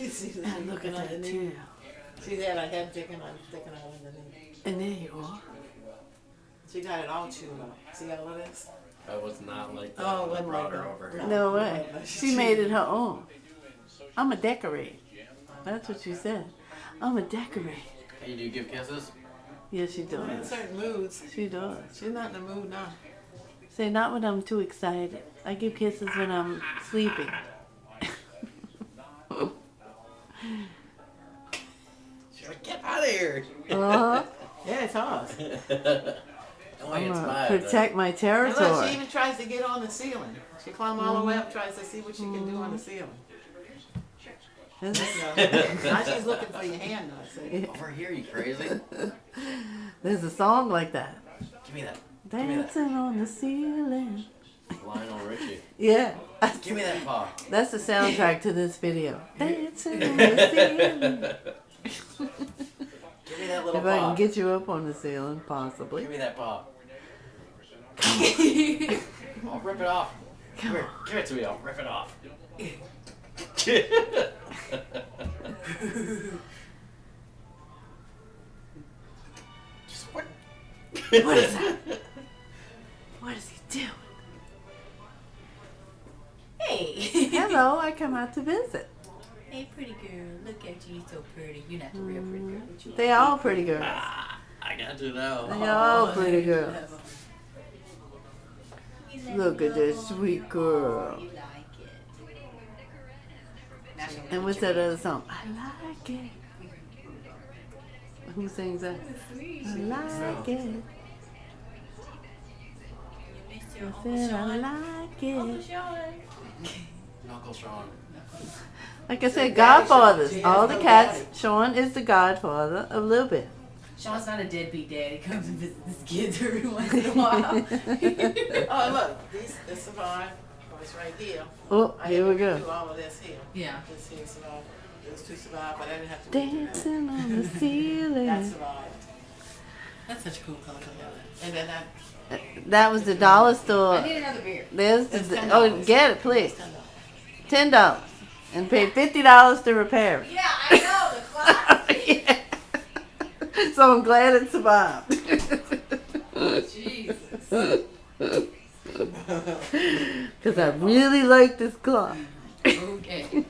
She's And look at that underneath. tail. She's had her head sticking out underneath. And there you are. She got it all chewed up. See all of this? I was not like that Oh, when I wasn't brought like her that. over. No. No way. She made it her own. I'm a decorate. That's what she said. I'm a decorate. Hey, do you give kisses? Yeah, she In does. certain moods. She does. She's not in the mood now. Say, not when I'm too excited. I give kisses when I'm sleeping. She's like, get out of here. Uh-huh. Yeah, it's hard. No way, I'm it's gonna mine. protect my And look, she territory. even tries to get on the ceiling. She climbs all the way up, tries to see what she can do on the ceiling. This- Now she's looking for your hand now. See? Over here, you crazy? There's a song like that. Give me that. me that. Dancing on the ceiling. Lionel Richie. Yeah. Give me that paw. That's the soundtrack to this video. Dancing on the ceiling. Give me that little If I paw. can get you up on the ceiling, possibly. Give me that paw. I'll rip it off. Come here. Give it to me. I'll rip it off. Just what? What is that? What is he doing? Hey. Hello, I come out to visit. Hey, pretty girl. Look at you, so pretty. You're not the real pretty girl, but you They all pretty girls. Ah, I got you now. They all pretty girls. You let Look me at this love sweet on girl. you. You like it. Now she'll And what's that other song? I like it. Who sings that? sweet. I like it. You missed your I Uncle said I Sean. like Uncle it. Sean. Uncle Sean. Like I said, Daddy Sean. godfathers. She has All no the cats. daddy. Sean is the godfather of Little Bit. Sean's not a deadbeat dad. He comes and visits his kids every once in a while. Oh, look. This survived. Oh, it's right here. Oh, I here had we to go. do all of this here. Yeah. This here survived. Those two survived, but I didn't have to do that. Dancing on the That ceiling. survived. That's such a cool color. And then I That was the dollar store. I need another beer. There's It's the, $10. oh, get it, please. $10. $10. And pay $50 to repair it. Yeah, I know. The clock. Yeah. So I'm glad it survived. Jesus. Because I really like this clock. Okay.